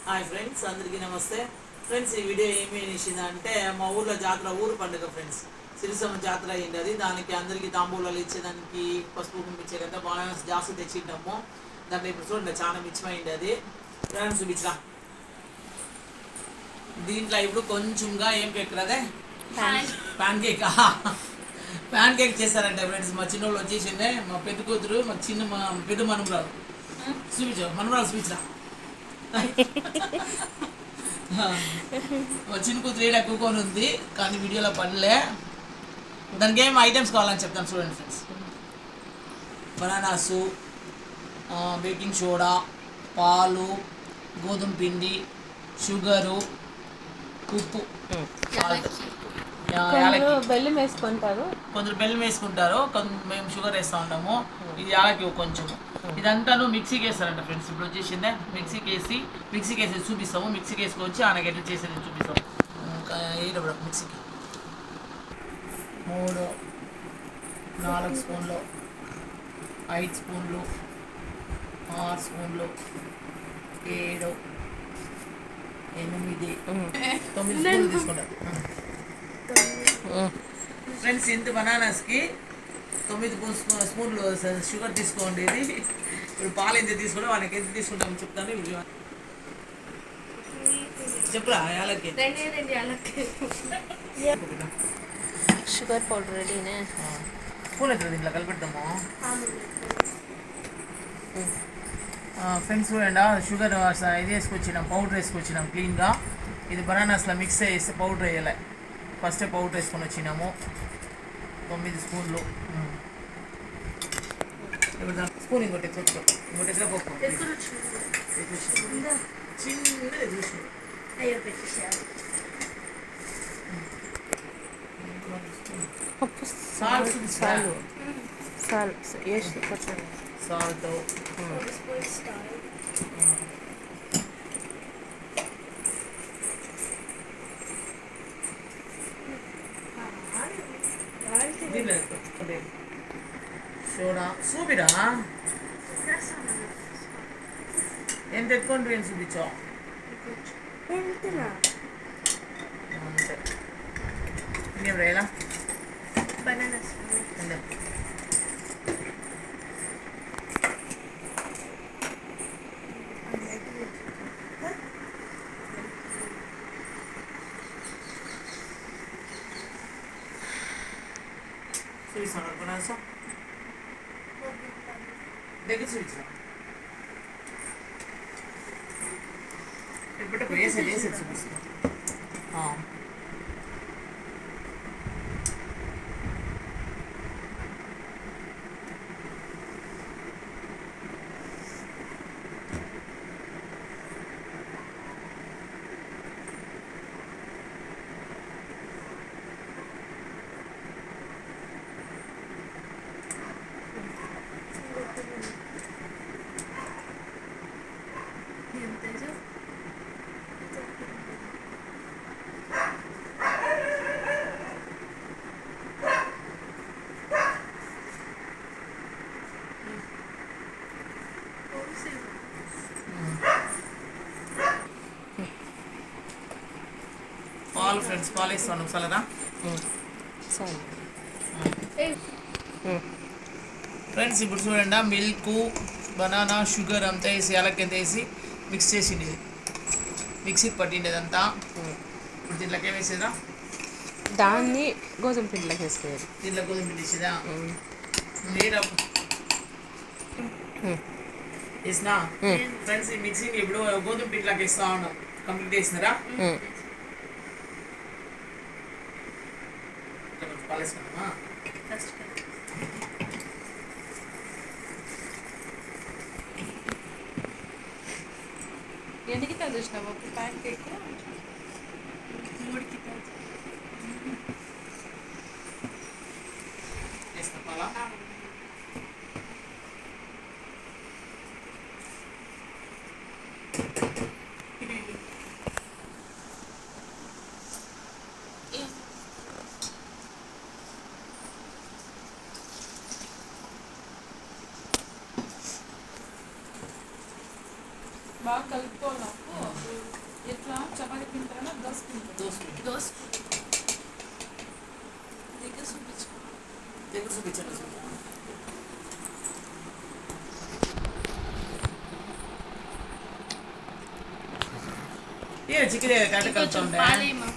Hi friends, అందరికీ నమస్తే. Friends, ఈ వీడియో ఏమి వేసిందంటే మా ఊర్లో జాతర, ఊరు పండుగ ఫ్రెండ్స్. సిరిసమ్మ జాతర అయింది. అది దానికి అందరికీ తాంబూలాలు ఇచ్చేదానికి, పసుపు కుంకుమ కదా బాగా జాస్తి తెచ్చింటాము. దాంట్లో ఇప్పుడు చూడండి చాలా మిచ్చమైంది. అది ఫ్రెండ్స్ చూపించరా. దీంట్లో ఇప్పుడు కొంచెంగా ఏం పెక్కరదే ప్యాన్ కేక్ ప్యాన్ కేక్ చేస్తారంటే ఫ్రెండ్స్. మా చిన్నోళ్ళు వచ్చేసిందే, మా పెద్ద కూతురు, మా పెద్ద మనమరాలు చూపించు, మనమరాలు చూపించరా. చిన్న కూతురు ఏడా కూకొని ఉంది, కానీ వీడియోలో పడలే. దానికి ఏం ఐటమ్స్ కావాలని చెప్తాను చూడండి ఫ్రెండ్స్. బనానాసు, బేకింగ్ సోడా, పాలు, గోధుమ పిండి, షుగరు, ఉప్పు, బెల్లం వేసుకుంటారు. కొందరు బెల్లం వేసుకుంటారు, మేము షుగర్ వేస్తూ ఉంటాము. ఇది యాలకి కొంచెం. ఇదంతా మిక్సీకి వేస్తారంట ఫ్రెండ్స్. ఇప్పుడు వచ్చేసిందే మిక్సీకి వేసి చూపిస్తాము. మిక్సీకి వేసుకొచ్చి ఆయనకి ఎట్లా చేసేది చూపిస్తాము. వేయడం మిక్సీకి 3-4 స్పూన్లు, 5 స్పూన్లు, 6 స్పూన్లు, 7, 8, 9 స్పూన్లు తీసుకుంటారు ఫ్రెండ్స్. ఇంత బనానాస్కి 9 స్పూన్లు షుగర్ తీసుకోండి. ఇది ఇప్పుడు పాలు ఎంత తీసుకుంటాం, వాళ్ళకి ఎంత తీసుకుంటామని చెప్తాను. ఇప్పుడు చెప్పురా. యాలకి షుగర్ పౌడర్ రెడీనే. స్పూన్ అవుతుంది, దీంట్లో కలిపెడతాము ఫ్రెండ్స్. చూడండి, షుగర్ ఇది వేసుకొచ్చినాం, పౌడర్ వేసుకొచ్చినాం క్లీన్గా. ఇది బనానాస్లో మిక్స్ చేసి పౌడర్ వేయాలి. ఫస్టే పౌడర్ వేసుకొని వచ్చినాము. 9 స్పూన్లు. ఇప్పుడు దాని స్పూన్ ఇంకోటి ఎట్లా పప్పు చిన్నది చూసి సాల్ట్, సోడా చూపిరా. ఎంత ఎత్తుకొని ఏం చూపించావు అంతే. ఇంకేం రేలా చూపిస్తాను అనుకున్నా. దగ్గర చూపించా. ఇప్పుడు వేసేది చూపిస్తాను. పాలు ఫ్రెండ్స్, పాలు వేస్తాను ఒకసారిరా. ఫ్రెండ్స్ ఇప్పుడు చూడండి, మిల్క్, బనానా, షుగర్ అంతా వేసి, యాలక్కి అంతా వేసి మిక్స్ చేసింది. మిక్సీకి పట్టిండేదంతా. ఇప్పుడు దీంట్లోకి ఏం వేసేదా, దాన్ని గోధుమ పిండిలోకి వేసుకోవాలి. దీంట్లో గోధుమ పిండి వేసేదా వేసినా ఫ్రెండ్స్. ఈ మిక్సీని ఇప్పుడు గోధుమ పిండిలోకి వేస్తా ఉన్నాం. కంప్లీట్ వేసినారా. పాలేసుకున్నామా. ఎన్నికి చూసినావు ప్యాన్ కేక్? 3కి వేస్తా పాలా. బాగా కలుపుకో. కావాలి నాకు ఎట్లా చపాతీ పిండి దోశ పిండి దోశ దగ్గర చూపించు దగ్గర చూపించండి ఏ చికెన్ కరెక్ట్ కలుపుతా ఉండే పాలేమా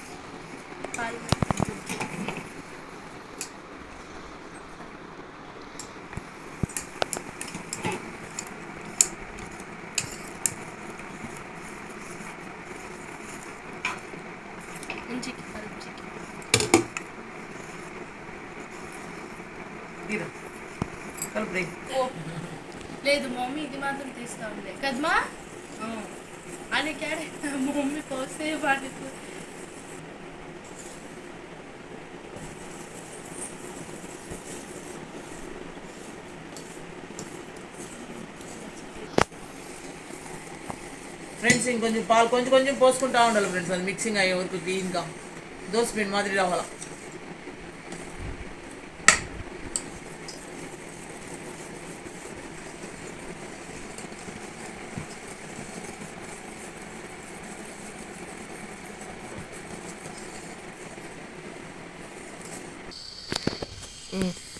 పాలు ఉంచి కలుపు లేదు మమ్మీ ఇది మాత్రం తీస్తా ఉండే కదమా అని క్యాడే మమ్మీ పోస్తే వాడికి ఫ్రెండ్స్ ఇంకొంచెం పాలు కొంచెం కొంచెం పోసుకుంటా ఉండాలి ఫ్రెండ్స్ అది మిక్సింగ్ అయ్యే వరకు క్లీన్గా దోశ పిండి మాదిరి రావాలా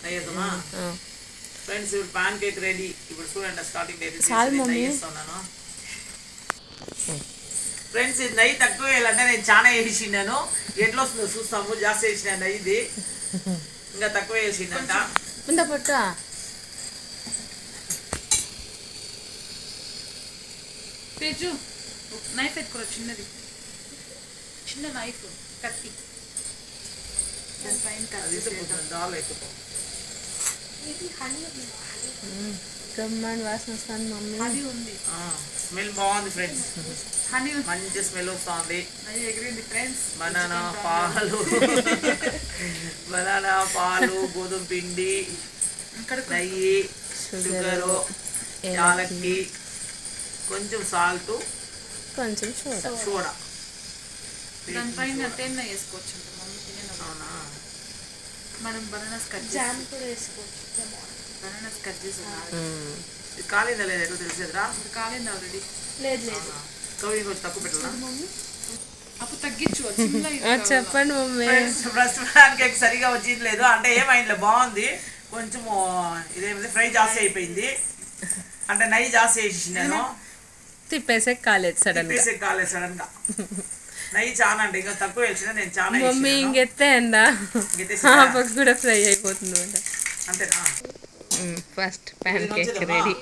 అయ్యేదమ్మా ఫ్రెండ్స్ ఇప్పుడు పాన్ కేక్ రెడీ ఇప్పుడు చూడండి స్టార్టింగ్ చేస్తున్నాను ఫ్రెండ్స్ ఇది నెయ్యి తక్కువ వేయాలంటే నేను చాలా వేసిండాను ఎట్లా వస్తుందో చూస్తాము జాస్తి వేసిన నెయ్యిది ఇంకా తక్కువ వేసిందంట ముందా పట్ట తేజు నైఫ్ ఎత్తుకోరా చిన్నది చిన్న నైఫ్ కత్తి దానిపైన అది దాల్ ఎక్కువ బ్రహ్మాండ వాసన వస్తుంది మమ్మీ అది ఉంది స్మెల్ బాగుంది ఫ్రెండ్స్ హనీ మంచి స్మెల్ వస్తుంది అది ఎగిరింది ఫ్రెండ్స్ బనానా పాలు గోధుమ పిండి నెయ్యి షుగరు యాలక్కి కొంచెం సాల్ట్ కొంచెం సోడా దానిపైన తేనె వేసుకోవచ్చు మమ్మీ తినే అవునా మనం బనానాస్ కట్ జామ్ కూడా వేసుకోవచ్చు బనానాస్ కట్ చేసి ఇది కాలేదా లేదా ఎట్లా తెలిసేదిరా ఇది కాలేదు ఆల్రెడీ లేదు లేదు కవి కొంచెం తక్కువ పెట్టాలా అప్పుడు తగ్గించు సిమ్లో చెప్పండి మమ్మీ ప్రస్తుతానికి కేక్ సరిగా వచ్చింది లేదు అంటే ఏమైందిలే బాగుంది కొంచెము ఇదేమిది ఫ్రై జాస్తి అయిపోయింది అంటే నెయ్యి జాస్తి వేసి నేను తిప్పేసే కాలేదు సడన్ కాలేదు సడన్ గా నెయ్యి చాలా అంటే ఇంకా తక్కువ వేసిన నేను చాలా మమ్మీ ఇంకెత్తే అందా పక్క కూడా ఫ్రై అయిపోతుంది అంట అంతేనా ఫస్ట్ ప్యాన్ కేక్ రెడీ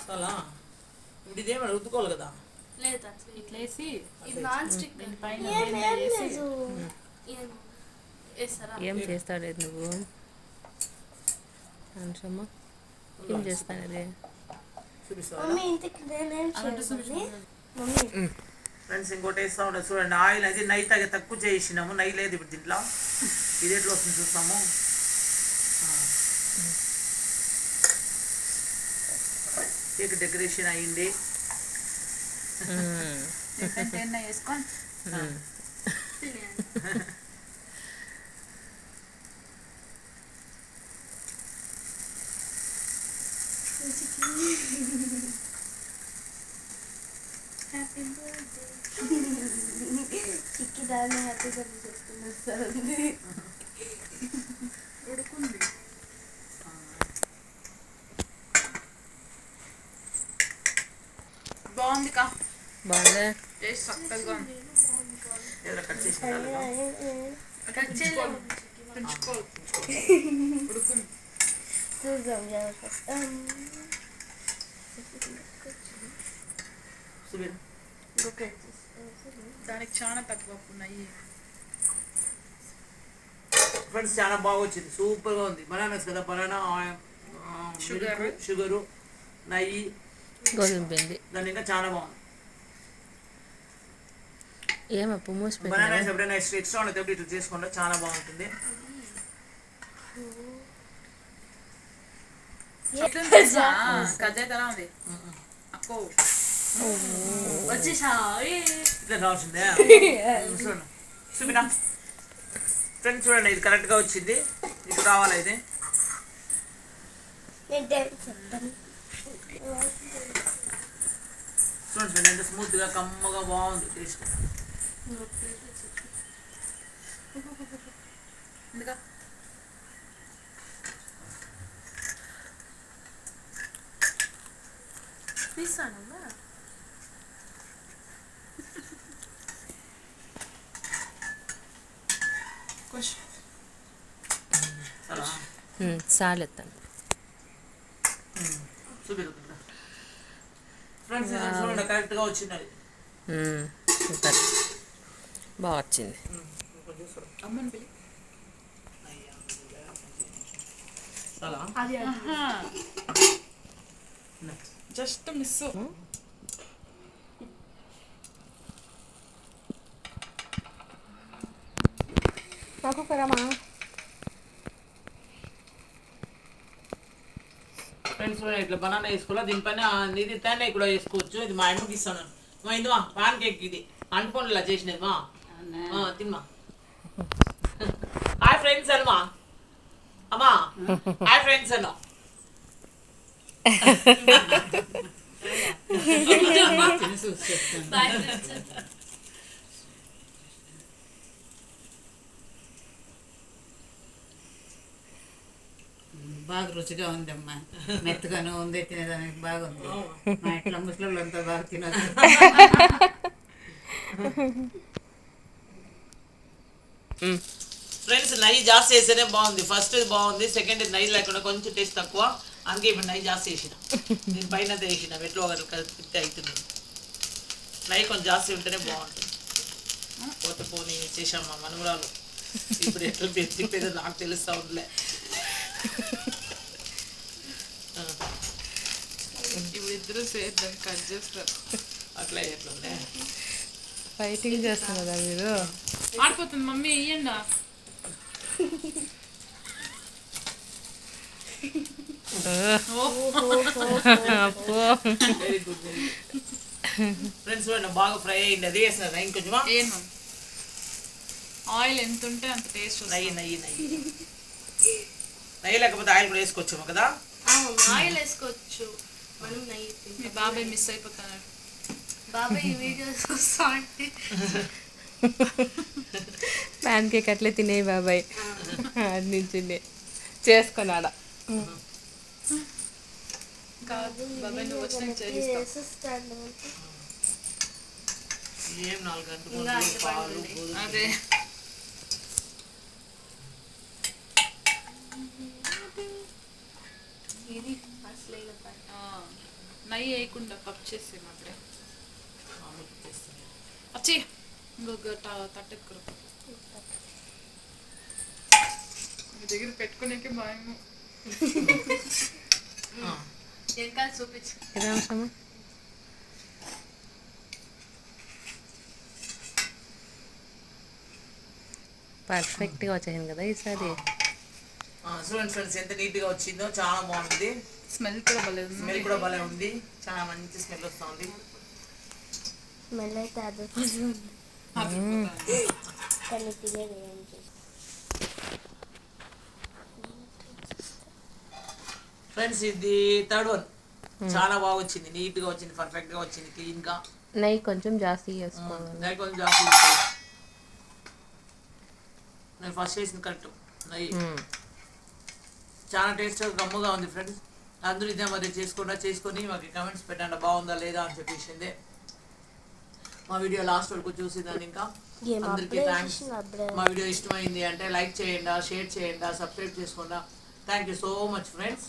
చాలా ఇదేమో రుద్దుకోవాలి కదా లేదు ఇట్లా వేసి పైన ఏం చేస్తావు నువ్వు అంశమ్మా ఏం చేస్తాను అదే ఫ్రెండ్స్ ఇంకోటి వేస్తా ఉండదు చూడండి ఆయిల్ అయితే నెయ్యి తక్కువ చేసినాము నెయ్యి లేదు ఇప్పుడు దీంట్లో ఇది ఎట్లా వస్తుంది చూస్తాము కేక్ డెకరేషన్ అయ్యింది తేనె వేసుకొని చిక్కి దాన్ని హ్యాపీ బర్త్డే చేసుకుని ఉడుకుంది బాగుంది కా బాగుందా టేస్ట్ చక్కగా ఉంది ఏదైనా కట్ చేసి కట్ చేయాలి పెంచుకోవాలి ఉడుకుంది చూద్దాం దానికి చాలా తక్కువ ఉన్నాయి ఫ్రెండ్స్ చాలా బాగా వచ్చింది సూపర్గా ఉంది బనానాస్ కదా బనానా షుగరు నెయ్యి గోధుమ పిండి దాని ఇంకా చాలా బాగుంది ఏమప్పు మూసి బనానాస్ ఎప్పుడైనా ఎక్స్ట్రా ఉండదు ఇట్లా చేసుకుంటే చాలా బాగుంటుంది కజ్జాయి తలా ఉంది అక్కో వచ్చేసా ఇట్లా కావాల్సిందే చూడండి చూపినా ఫ్రెండ్స్ చూడండి ఇది కరెక్ట్గా వచ్చింది ఇప్పుడు రావాలి ఇది నేను డాన్స్ చెప్తాను. చూడండి ఫ్రెండ్ ఎంత స్మూత్గా కమ్మగా బాగుంది టేస్ట్. ఎందుకా తీసానమ్మా. చాలా చాలెత్తండి. చూపిస్తుందా ఫ్రెండ్స్? చూడండి కరెక్ట్గా వచ్చింది అది. సూపర్ బాగా వచ్చింది. అమ్మని పిలి. చాలా అది జస్ట్ మిస్. నాకు కరమా ఫ్రెండ్స్ ఇట్లా బనానా వేసుకోవాలి. దీనిపైన ఇది తేనె కూడా వేసుకోవచ్చు. ఇది మా అమ్మకి ఇస్తాను. మా ఇందుమా పాన్ కేక్ ఇది అంటుకోండి ఇలా చేసినది మా తిమ్మా. Hi friends అనమా. అమ్మా హాయ్ ఫ్రెండ్స్ అన్న. బాగా రుచిగా ఉందమ్మా, మెత్తగాను ఉంది, తినేదానికి బాగుంది. మా ఇంట్లో ముసలి అంతా బాగా తినచ్చు. ఫ్రెండ్స్ నెయ్యి జాస్తి వేస్తేనే బాగుంది. ఫస్ట్ ఇది బాగుంది, సెకండ్ ఇది నెయ్యి లేకుండా కొంచెం టేస్ట్ తక్కువ. అందుకే ఇప్పుడు నెయ్యి జాస్తి వేసిన. దీని పైన వేసిన ఎట్లా ఒకటి కలిపి అవుతుంది. నెయ్యి కొంచెం జాస్తి ఉంటేనే బాగుంటుంది. పోత పోనీ చేసామా మనవరాలు. ఇప్పుడు ఎట్లా చెప్పేదో నాకు తెలుస్తా ఉండలే. ఇప్పుడు ఇద్దరు సేద్దాం కట్ చేస్తారు. అట్లా ఎట్లుండే ఫైటింగ్ చేస్తున్నారా మీరు? ఆడిపోతుంది మమ్మీ ఇయ్యండా. Very good friends. బాగా ఫ్రై అయింది. అది వేసినారా ఇంకొంచెమా? ఏను ఆయిల్ ఎంత ఉంటే అంత టేస్ట్. నెయ్యి నెయ్యి నెయ్యి నెయ్యి లేకపోతే ఆయిల్ కూడా వేసుకోవచ్చేమో కదా. ఆయిల్ వేసుకోవచ్చు. మనం నెయ్యి మీ బాబాయ్ మిస్ అయిపోతాడు. బాబాయ్ ఈ వీడియోస్ వస్తా అంటే ప్యాన్ కేక్ అట్లే తినే బాబాయ్ ఆడి నుంచి చేసుకున్నాడా. కాదు బాబాయ్ నువ్వు వచ్చినాక చేయిస్తావు. వేసేస్తాను. ఏం 4 గంటలు ముందు పాలు గోధుమ అదే ఇది అసలు నెయ్యి వేయకుండా పప్పు చేసేము అప్పుడే. మామూలు చేస్తాను. వచ్చి ఇంకొక తట్టెక్కురు మీ దగ్గర పెట్టుకునేకి భయము. వెనకాల చూపించు. ఏదో అంశము పర్ఫెక్ట్గా వచ్చేసింది కదా ఈసారి. చూడండి ఫ్రెండ్స్ ఎంత నీట్గా వచ్చిందో. చాలా బాగుంది. స్మెల్ కూడా భలే ఉంది. స్మెల్ కూడా భలే ఉంది. చాలా మంచి స్మెల్ వస్తుంది. స్మెల్ అయితే అదొకటి కానీ తినేది ఏం చేసి. ఫ్రెండ్స్ ఇది థర్డ్ వన్. చాలా బాగా వచ్చింది. నీట్గా వచ్చింది. పర్ఫెక్ట్గా వచ్చింది. క్లీన్గా. నెయ్యి కొంచెం జాస్తి వేసుకోవాలి. నెయ్యి కొంచెం జాస్తి వేసుకోవాలి. నేను ఫస్ట్ వేసింది కరెక్ట్. నెయ్యి చాలా టేస్ట్గా గమ్ముగా ఉంది ఫ్రెండ్స్. అందరూ ఇదే మరి చేసుకొని మాకు కమెంట్స్ పెట్టండి బాగుందా లేదా అని చెప్పేసింది. మా వీడియో లాస్ట్ వరకు చూసిందని ఇంకా అందరికీ థ్యాంక్స్. మా వీడియో ఇష్టమైంది అంటే లైక్ చేయండి, షేర్ చేయండి, సబ్స్క్రైబ్ చేసుకోండి. Thank you so much friends.